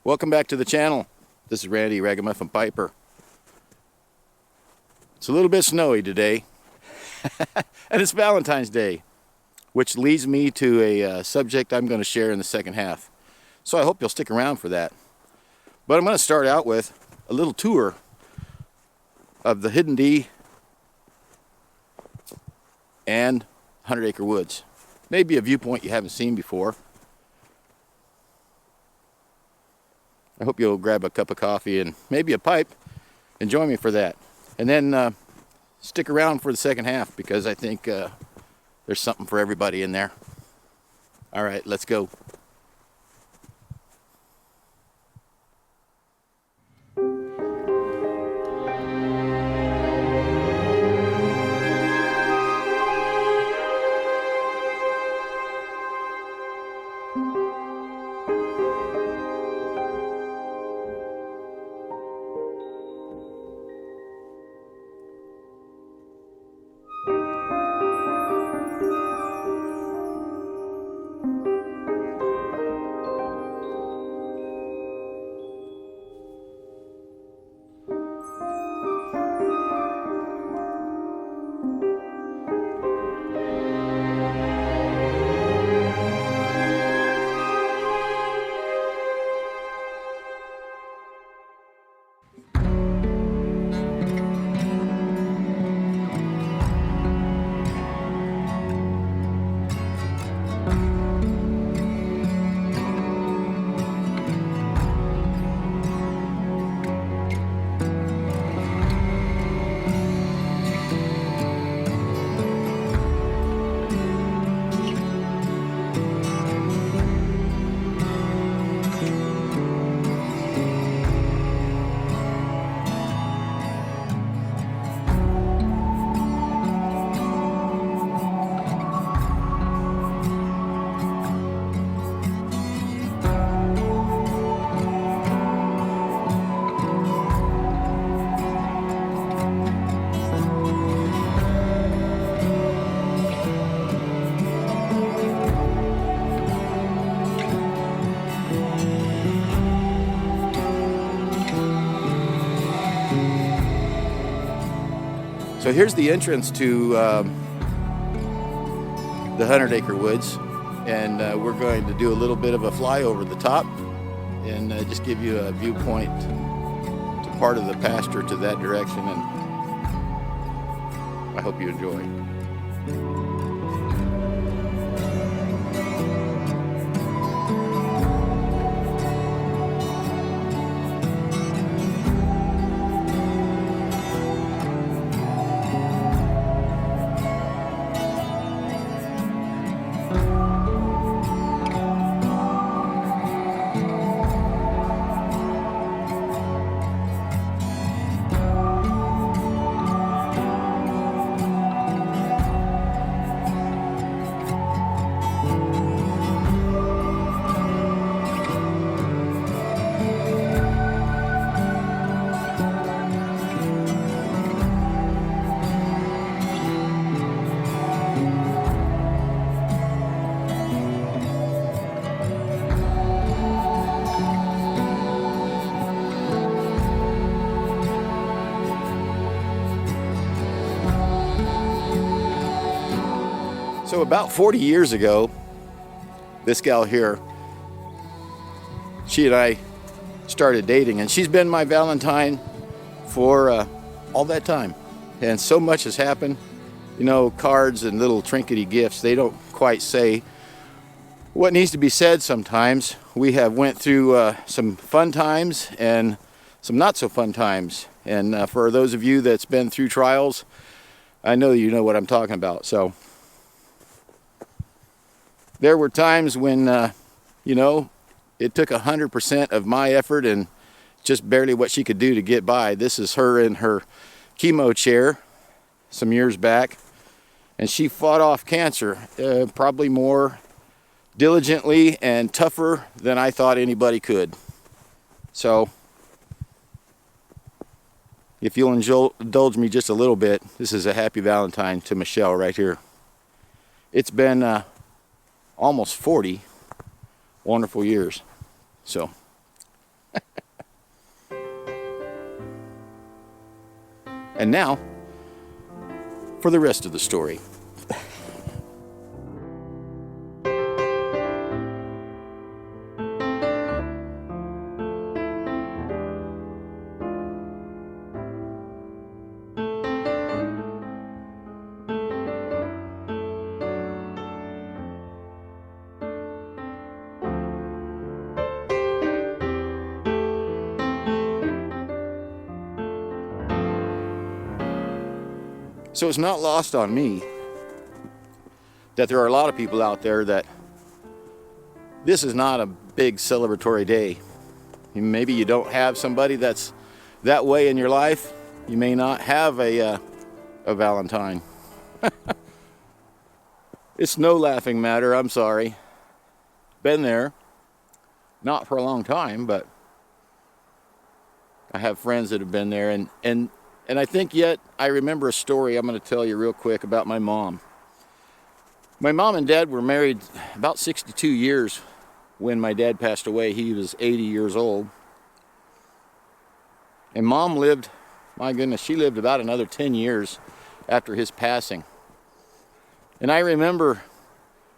Welcome back to the channel. This is Randy Ragamuffin-Piper. It's a little bit snowy today, and it's Valentine's Day, which leads me to a subject I'm going to share in the second half. So I hope you'll stick around for that. But I'm going to start out with a little tour of the Hidden D and 100 Acre Woods. Maybe a viewpoint you haven't seen before. I hope you'll grab a cup of coffee and maybe a pipe and join me for that. And then stick around for the second half, because I think there's something for everybody in there. All right, let's go. So here's the entrance to the 100 Acre Woods, and we're going to do a little bit of a flyover the top and just give you a viewpoint to part of the pasture to that direction, and I hope you enjoy. So about 40 years ago, this gal here, she and I started dating, and she's been my Valentine for all that time. And so much has happened. You know, cards and little trinkety gifts, they don't quite say what needs to be said sometimes. We have went through some fun times and some not so fun times. And for those of you that's been through trials, I know you know what I'm talking about. So there were times when, you know, it took 100% of my effort and just barely what she could do to get by. This is her in her chemo chair some years back, and she fought off cancer probably more diligently and tougher than I thought anybody could. So if you'll indulge me just a little bit, this is a happy Valentine to Michelle right here. It's been almost 40 wonderful years. So And now, for the rest of the story. So it's not lost on me that there are a lot of people out there that this is not a big celebratory day. Maybe you don't have somebody that's that way in your life. You may not have a Valentine. It's no laughing matter, I'm sorry. Been there, not for a long time, but I have friends that have been there, and I think yet I remember a story I'm going to tell you real quick about my mom. My mom and dad were married about 62 years when my dad passed away. He was 80 years old. And mom lived, my goodness, she lived about another 10 years after his passing. And I remember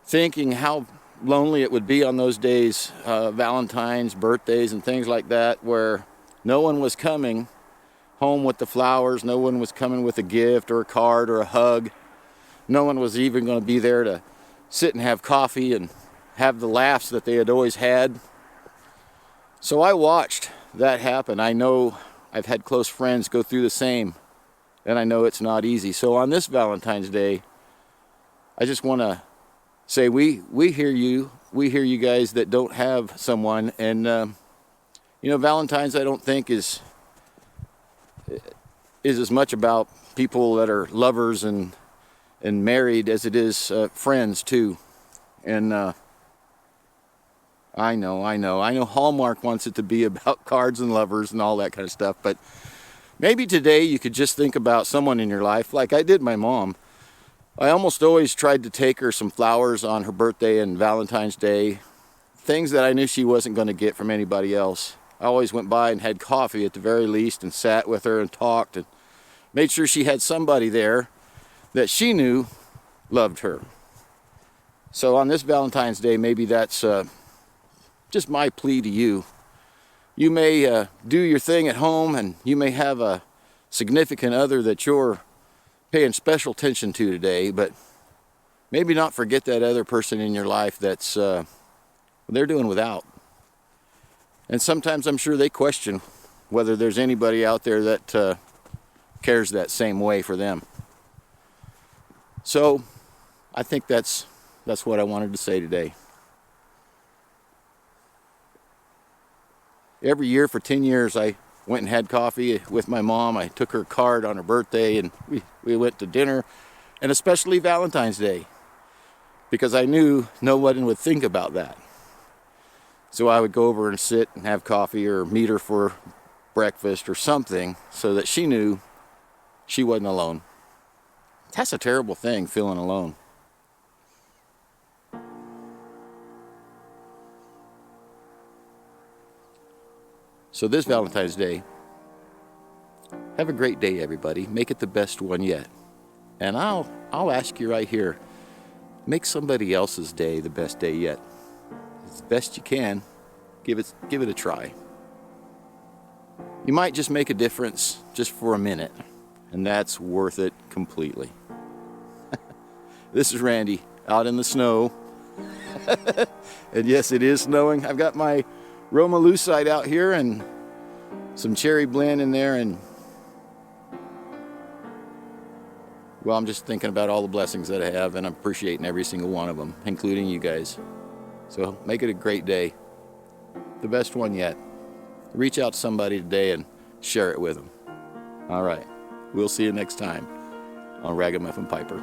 thinking how lonely it would be on those days, Valentine's, birthdays, and things like that, where no one was coming home with the flowers. No one was coming with a gift or a card or a hug. No one was even going to be there to sit and have coffee and have the laughs that they had always had. So I watched that happen. I know I've had close friends go through the same, and I know it's not easy. So on this Valentine's Day, I just want to say we hear you. We hear you guys that don't have someone. And Valentine's, I don't think is as much about people that are lovers and married as it is friends too. And I know Hallmark wants it to be about cards and lovers and all that kind of stuff, but maybe today you could just think about someone in your life, like I did my mom. I almost always tried to take her some flowers on her birthday and Valentine's Day, things that I knew she wasn't going to get from anybody else. I always went by and had coffee at the very least and sat with her and talked and made sure she had somebody there that she knew loved her. So on this Valentine's Day, maybe that's just my plea to you. You may do your thing at home, and you may have a significant other that you're paying special attention to today, but maybe not forget that other person in your life that's they're doing without. And sometimes I'm sure they question whether there's anybody out there that cares that same way for them. So I think that's what I wanted to say today. Every year for 10 years I went and had coffee with my mom. I took her card on her birthday, and we went to dinner, and especially Valentine's Day, because I knew no one would think about that. So I would go over and sit and have coffee or meet her for breakfast or something so that she knew she wasn't alone. That's a terrible thing, feeling alone. So this Valentine's Day, have a great day, everybody. Make it the best one yet. And I'll ask you right here, make somebody else's day the best day yet. As best you can, give it a try. You might just make a difference just for a minute, and that's worth it completely. This is Randy out in the snow. And yes, it is snowing. I've got my Roma Lucite out here and some cherry blend in there, and well, I'm just thinking about all the blessings that I have, and I'm appreciating every single one of them, including you guys. So make it a great day. The best one yet. Reach out to somebody today and share it with them. All right. We'll see you next time on Ragamuffin Piper.